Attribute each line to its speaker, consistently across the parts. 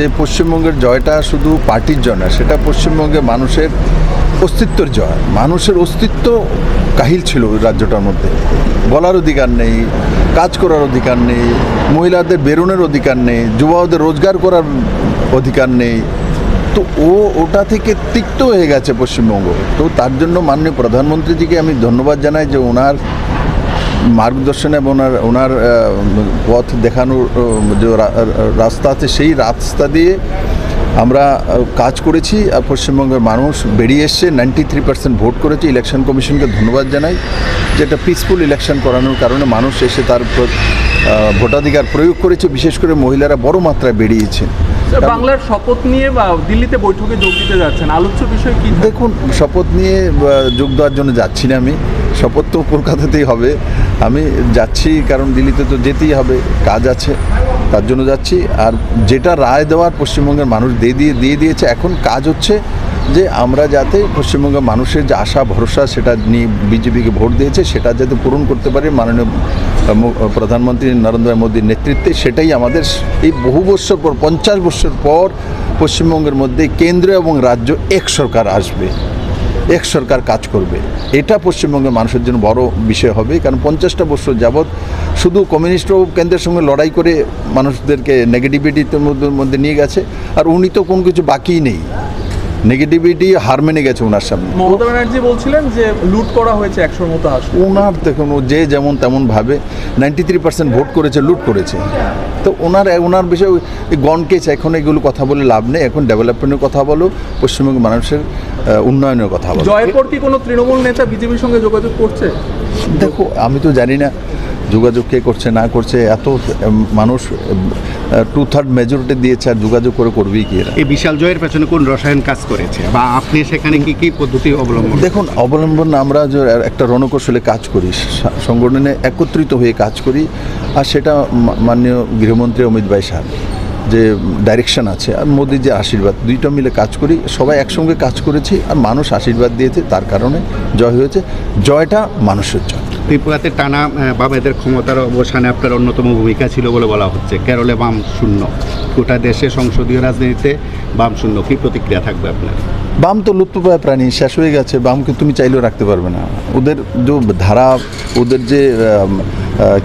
Speaker 1: যে পশ্চিমবঙ্গের জয়টা শুধু পার্টির জয় না, সেটা পশ্চিমবঙ্গের মানুষের অস্তিত্বের জয়। মানুষের অস্তিত্ব কাহিল ছিল ওই রাজ্যটার মধ্যে। বলার অধিকার নেই, কাজ করার অধিকার নেই, মহিলাদের বেরোনোর অধিকার নেই, যুবাদের রোজগার করার অধিকার নেই। তো ওটা থেকে তিক্ত হয়ে গেছে পশ্চিমবঙ্গ। তো তার জন্য মাননীয় প্রধানমন্ত্রীজিকে আমি ধন্যবাদ জানাই যে ওনার মার্গদর্শন এবং ওনার পথ দেখানোর যে রাস্তা আছে, সেই রাস্তা দিয়ে আমরা কাজ করেছি। আর পশ্চিমবঙ্গের মানুষ বেরিয়ে এসছে, 93% ভোট করেছে। ইলেকশন কমিশনকে ধন্যবাদ জানাই যে একটা পিসফুল ইলেকশন করানোর কারণে মানুষ এসে তার ভোটাধিকার প্রয়োগ করেছে। বিশেষ করে মহিলারা বড় মাত্রায় বেরিয়েছে।
Speaker 2: বাংলার শপথ নিয়ে বা দিল্লিতে বৈঠকে যোগ দিতে যাচ্ছেন, আলোচ্য বিষয় কি?
Speaker 1: দেখুন, শপথ নিয়ে যোগ দেওয়ার জন্য যাচ্ছি না আমি। শপথ তো কলকাতাতেই হবে। আমি যাচ্ছি কারণ দিল্লিতে তো যেতেই হবে, কাজ আছে, তার জন্য যাচ্ছি। আর যেটা রায় দেওয়ার পশ্চিমবঙ্গের মানুষ দিয়ে দিয়েছে, এখন কাজ হচ্ছে যে আমরা যাতে পশ্চিমবঙ্গের মানুষের যে আশা ভরসা সেটা নিয়ে বিজেপিকে ভোট দিয়েছে, সেটা যাতে পূরণ করতে পারে মাননীয় প্রধানমন্ত্রী নরেন্দ্র মোদীর নেতৃত্বে। সেটাই আমাদের এই বহু বছর পর, 50 বছর পর পশ্চিমবঙ্গের মধ্যে কেন্দ্র এবং রাজ্য এক সরকার আসবে, এক সরকার কাজ করবে। এটা পশ্চিমবঙ্গের মানুষের জন্য বড় বিষয় হবে। কারণ 50টা বছর যাবৎ শুধু কমিউনিস্ট কেন্দ্রের সঙ্গে লড়াই করে মানুষদেরকে নেগেটিভিটির মধ্যে নিয়ে গেছে। আর উনি তো কোনো কিছু বাকিই নেই, নেগেটিভিটি হার মেনে গেছে ওনার সামনে।
Speaker 2: মমতা ব্যানার্জি বলছিলেন যে লুট করা হয়েছে 100-র মতো আসন।
Speaker 1: ওনার দেখুন, ও যে যেমন তেমন ভাবে 93% ভোট করেছে, লুট করেছে। তো ওনার বিষয়ে গণকেছে। এখন এগুলো কথা বলে লাভ নেই। এখন ডেভেলপমেন্টের কথা বলো, পশ্চিমবঙ্গের মানুষের উন্নয়নের কথা বলো।
Speaker 2: জয়ের পর কি কোনো তৃণমূল নেতা বিজেপির সঙ্গে যোগাযোগ করছে?
Speaker 1: দেখো, আমি তো জানি না যোগাযোগ কে করছে না করছে। এত মানুষ 2/3 মেজরিটি দিয়েছে, আর যোগাযোগ করবেই কি এরা?
Speaker 3: এই বিশাল জয়ের পেছনে কোন রসায়ন কাজ করেছে বা আপনি সেখানে কি পদ্ধতি অবলম্বন?
Speaker 1: দেখুন, আমরা যে একটা রণকৌশলে কাজ করি, সংগঠনে একত্রিত হয়ে কাজ করি। আর সেটা মাননীয় গৃহমন্ত্রী অমিত ভাই সাহেব যে ডাইরেকশন আছে, আর মোদির যে আশীর্বাদ, দুইটা মিলে কাজ করি। সবাই একসঙ্গে কাজ করেছি, আর মানুষ আশীর্বাদ দিয়েছে, তার কারণে জয় হয়েছে। জয়টা মানুষের জয়।
Speaker 3: ত্রিপুরাতে টানা বামেদের ক্ষমতার অবসানে আপনার অন্যতম ভূমিকা ছিল বলে বলা হচ্ছে। কেরলে বাম শূন্য, গোটা দেশে সংসদীয় রাজনীতিতে বাম শূন্য। কী প্রতিক্রিয়া থাকবে আপনার?
Speaker 1: বাম তো লুপ্তপ্রায় প্রাণী, শেষ হয়ে গেছে। বামকে তুমি চাইলেও রাখতে পারবে না। ওদের যে ধারা, ওদের যে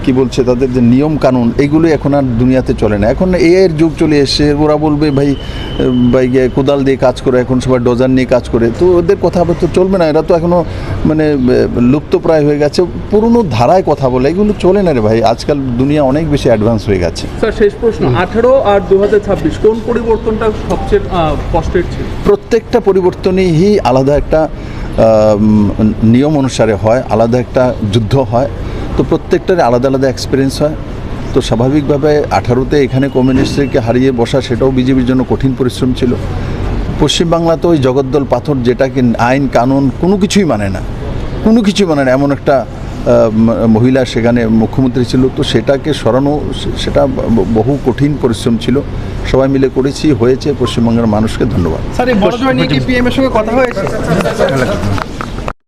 Speaker 1: কি বলছে, তাদের যে নিয়ম কানুন, এগুলো এখন আর দুনিয়াতে চলে না। এখন এর যুগ চলে এসছে। ওরা বলবে ভাই কোদাল দিয়ে কাজ করে, এখন সবাই ডোজার নিয়ে কাজ করে। তো ওদের কথা তো চলবে না। এরা তো এখনও মানে লুপ্তপ্রায় হয়ে গেছে, পুরনো ধারায় কথা বলে। এগুলো চলে না রে ভাই। আজকাল দুনিয়া অনেক বেশি অ্যাডভান্স হয়ে গেছে।
Speaker 2: স্যার, শেষ প্রশ্ন, 18 আর 2026 কোন পরিবর্তনটা সবচেয়ে কষ্টের ছিল?
Speaker 1: প্রত্যেকটা পরিবর্তনই আলাদা একটা নিয়ম অনুসারে হয়, আলাদা একটা যুদ্ধ হয়। তো প্রত্যেকটার আলাদা আলাদা এক্সপিরিয়েন্স হয়। তো স্বাভাবিকভাবে 18তে এখানে কমিউনিস্টকে হারিয়ে বসা, সেটাও বিজেপির জন্য কঠিন পরিশ্রম ছিল। পশ্চিমবাংলা তো ওই জগদ্দল পাথর, যেটাকে আইন কানুন কোনো কিছুই মানে না, এমন একটা মহিলা সেখানে মুখ্যমন্ত্রী ছিল। তো সেটাকে সরানো, সেটা বহু কঠিন পরিশ্রম ছিল। সবাই মিলে করেছি, হয়েছে। পশ্চিমবঙ্গের মানুষকে ধন্যবাদ।
Speaker 2: স্যার, এই বড় জয় নিয়ে কি পিএম এর সঙ্গে কথা হয়েছে?